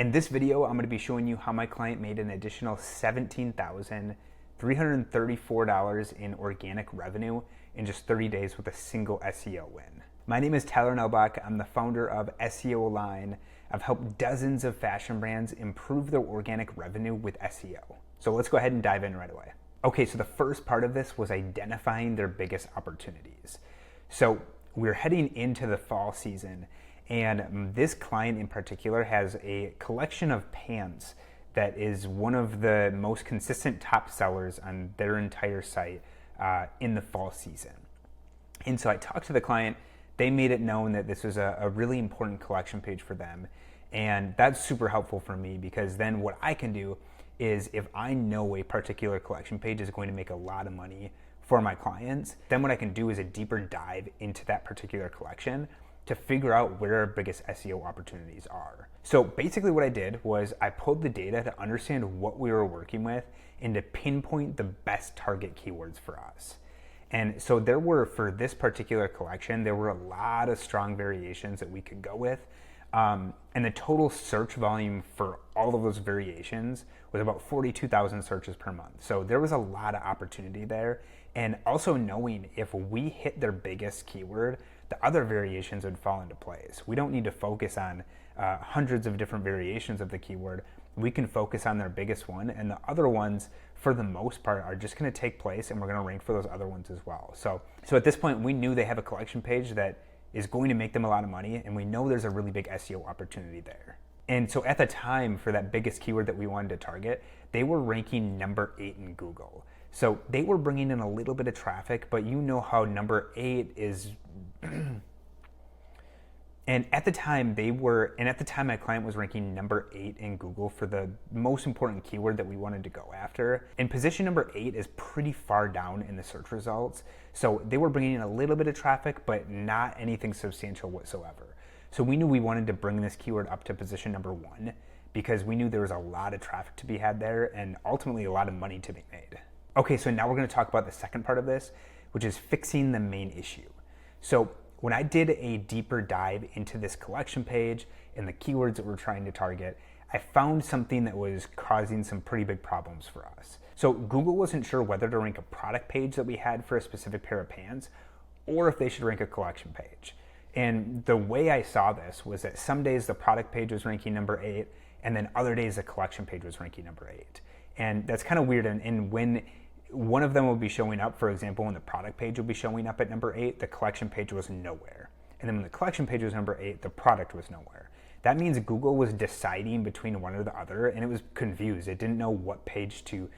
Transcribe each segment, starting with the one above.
In this video, I'm going to be showing you how my client made an additional $17,334 in organic revenue in just 30 days with a single SEO win. My name is Tyler Nelbach. I'm the founder of SEO Align. I've helped dozens of fashion brands improve their organic revenue with SEO. So let's go ahead and dive in right away. Okay, so the first part of this was identifying their biggest opportunities. So we're heading into the fall season, and this client in particular has a collection of pants that is one of the most consistent top sellers on their entire site in the fall season. And so I talked to the client. They made it known that this was a really important collection page for them. And that's super helpful for me, because then what I can do is, if I know a particular collection page is going to make a lot of money for my clients, then what I can do is a deeper dive into that particular collection to figure out where our biggest SEO opportunities are. So basically what I did was I pulled the data to understand what we were working with and to pinpoint the best target keywords for us. And so there were, for this particular collection, there were a lot of strong variations that we could go with. And the total search volume for all of those variations was about 42,000 searches per month. So there was a lot of opportunity there. And also knowing if we hit their biggest keyword, the other variations would fall into place. We don't need to focus on hundreds of different variations of the keyword. We can focus on their biggest one, and the other ones, for the most part, are just going to take place, and we're going to rank for those other ones as well. So at this point, we knew they have a collection page that is going to make them a lot of money, and we know there's a really big SEO opportunity there. And so at the time, for that biggest keyword that we wanted to target, they were ranking number 8 in Google. So they were bringing in a little bit of traffic, but you know how number 8 is. And at the time my client was ranking number 8 in Google for the most important keyword that we wanted to go after. And position number 8 is pretty far down in the search results. So they were bringing in a little bit of traffic, but not anything substantial whatsoever. So we knew we wanted to bring this keyword up to position number 1, because we knew there was a lot of traffic to be had there and ultimately a lot of money to be made. Okay, so now we're going to talk about the second part of this, which is fixing the main issue. So when I did a deeper dive into this collection page and the keywords that we're trying to target, I found something that was causing some pretty big problems for us. So Google wasn't sure whether to rank a product page that we had for a specific pair of pants, or if they should rank a collection page. And the way I saw this was that some days the product page was ranking number 8, and then other days the collection page was ranking number 8. And that's kind of weird. And when one of them will be showing up, for example, when the product page will be showing up at number 8, the collection page was nowhere. And then when the collection page was number 8, the product was nowhere. That means Google was deciding between one or the other, and it was confused. It didn't know what page to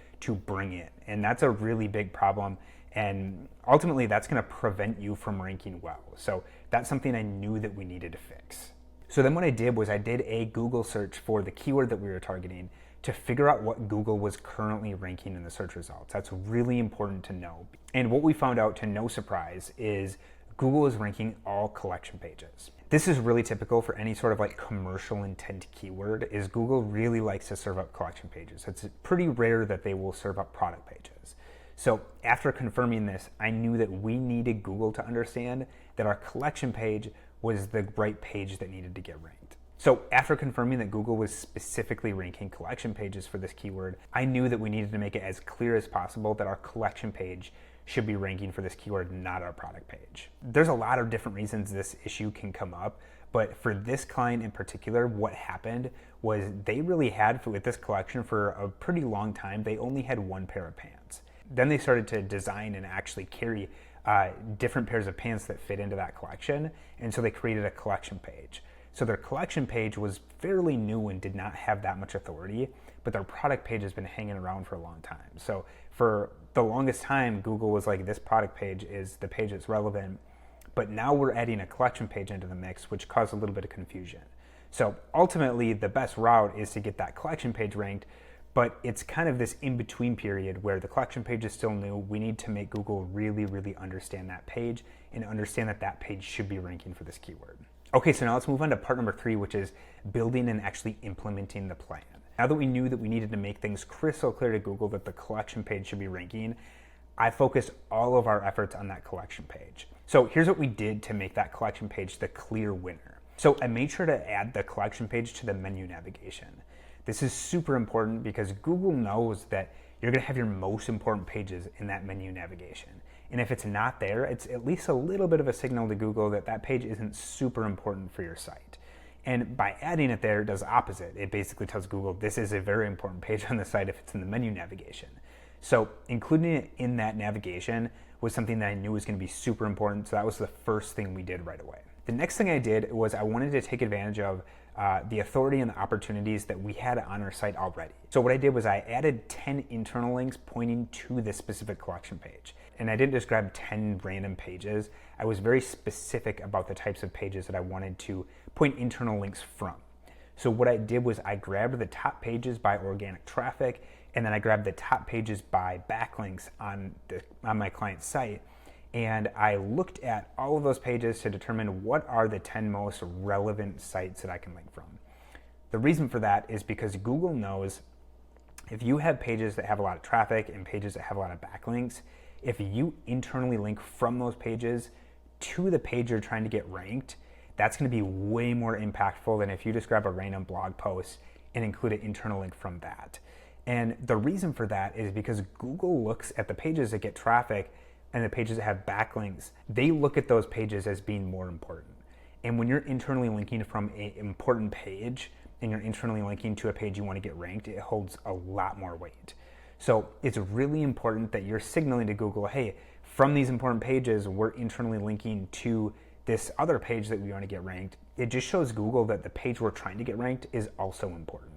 bring in. And that's a really big problem. And ultimately, that's going to prevent you from ranking well. So that's something I knew that we needed to fix. So then what I did was I did a Google search for the keyword that we were targeting to figure out what Google was currently ranking in the search results. That's really important to know. And what we found out, to no surprise, is Google is ranking all collection pages. This is really typical for any sort of like commercial intent keyword, is Google really likes to serve up collection pages. It's pretty rare that they will serve up product pages. So after confirming this, I knew that we needed Google to understand that our collection page was the right page that needed to get ranked. So after confirming that Google was specifically ranking collection pages for this keyword, I knew that we needed to make it as clear as possible that our collection page should be ranking for this keyword, not our product page. There's a lot of different reasons this issue can come up, but for this client in particular, what happened was they really had, with this collection for a pretty long time, they only had one pair of pants. Then they started to design and actually carry different pairs of pants that fit into that collection, and so they created a collection page. So their collection page was fairly new and did not have that much authority, but their product page has been hanging around for a long time. So for the longest time, Google was like, this product page is the page that's relevant, but now we're adding a collection page into the mix, which caused a little bit of confusion. So ultimately, the best route is to get that collection page ranked, but it's kind of this in-between period where the collection page is still new. We need to make Google really, really understand that page and understand that that page should be ranking for this keyword. Okay, so now let's move on to part number 3, which is building and actually implementing the plan. Now that we knew that we needed to make things crystal clear to Google that the collection page should be ranking, I focused all of our efforts on that collection page. So here's what we did to make that collection page the clear winner. So I made sure to add the collection page to the menu navigation. This is super important because Google knows that you're going to have your most important pages in that menu navigation. And if it's not there, it's at least a little bit of a signal to Google that that page isn't super important for your site. And by adding it there, it does the opposite. It basically tells Google this is a very important page on the site if it's in the menu navigation. So including it in that navigation was something that I knew was going to be super important. So that was the first thing we did right away. The next thing I did was I wanted to take advantage of the authority and the opportunities that we had on our site already. So what I did was I added 10 internal links pointing to this specific collection page. And I didn't just grab 10 random pages. I was very specific about the types of pages that I wanted to point internal links from. So what I did was I grabbed the top pages by organic traffic, and then I grabbed the top pages by backlinks on my client's site. And I looked at all of those pages to determine what are the 10 most relevant sites that I can link from. The reason for that is because Google knows if you have pages that have a lot of traffic and pages that have a lot of backlinks, if you internally link from those pages to the page you're trying to get ranked, that's going to be way more impactful than if you just grab a random blog post and include an internal link from that. And the reason for that is because Google looks at the pages that get traffic and the pages that have backlinks. They look at those pages as being more important. And when you're internally linking from an important page and you're internally linking to a page you want to get ranked, it holds a lot more weight. So it's really important that you're signaling to Google, hey, from these important pages, we're internally linking to this other page that we want to get ranked. It just shows Google that the page we're trying to get ranked is also important.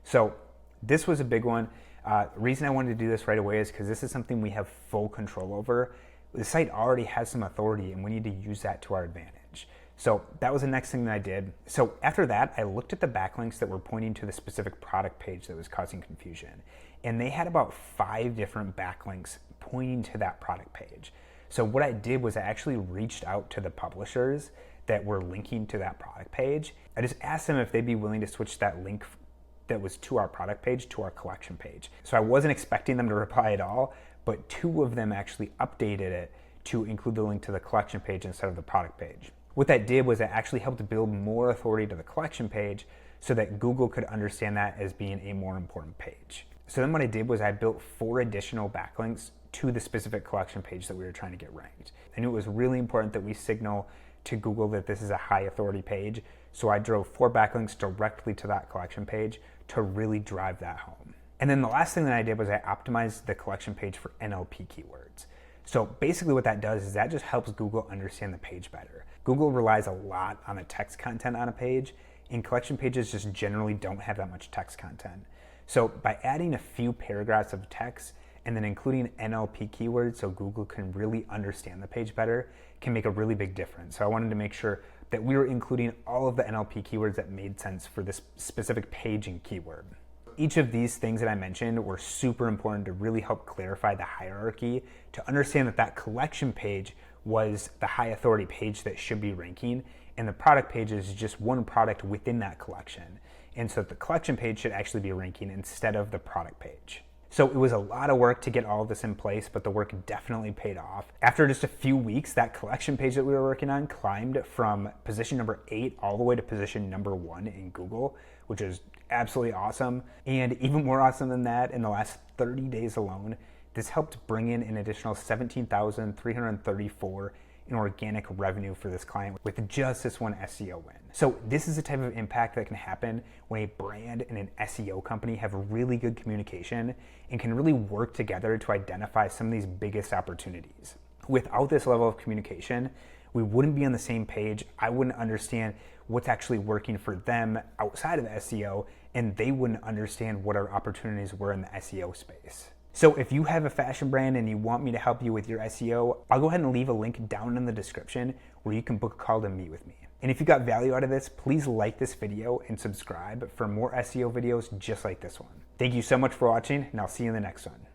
So this was a big one. The reason I wanted to do this right away is because this is something we have full control over. The site already has some authority and we need to use that to our advantage. So that was the next thing that I did. So after that, I looked at the backlinks that were pointing to the specific product page that was causing confusion. And they had about 5 different backlinks pointing to that product page. So what I did was I actually reached out to the publishers that were linking to that product page. I just asked them if they'd be willing to switch that link that was to our product page to our collection page. So I wasn't expecting them to reply at all, but 2 of them actually updated it to include the link to the collection page instead of the product page. What that did was it actually helped build more authority to the collection page so that Google could understand that as being a more important page. So then what I did was I built 4 additional backlinks to the specific collection page that we were trying to get ranked. I knew it was really important that we signal to Google that this is a high authority page. So I drove 4 backlinks directly to that collection page to really drive that home. And then the last thing that I did was I optimized the collection page for NLP keywords. So basically what that does is that just helps Google understand the page better. Google relies a lot on the text content on a page, and collection pages just generally don't have that much text content. So by adding a few paragraphs of text and then including NLP keywords so Google can really understand the page better can make a really big difference. So I wanted to make sure that we were including all of the NLP keywords that made sense for this specific page and keyword. Each of these things that I mentioned were super important to really help clarify the hierarchy, to understand that that collection page was the high authority page that should be ranking, and the product page is just one product within that collection. And so the collection page should actually be ranking instead of the product page. So it was a lot of work to get all of this in place, but the work definitely paid off. After just a few weeks, that collection page that we were working on climbed from position number 8 all the way to position number 1 in Google, which is absolutely awesome. And even more awesome than that, in the last 30 days alone, this helped bring in an additional $17,334 in organic revenue for this client with just this one SEO win. So this is the type of impact that can happen when a brand and an SEO company have really good communication and can really work together to identify some of these biggest opportunities. Without this level of communication, we wouldn't be on the same page. I wouldn't understand what's actually working for them outside of the SEO, and they wouldn't understand what our opportunities were in the SEO space. So if you have a fashion brand and you want me to help you with your SEO, I'll go ahead and leave a link down in the description where you can book a call to meet with me. And if you got value out of this, please like this video and subscribe for more SEO videos just like this one. Thank you so much for watching, and I'll see you in the next one.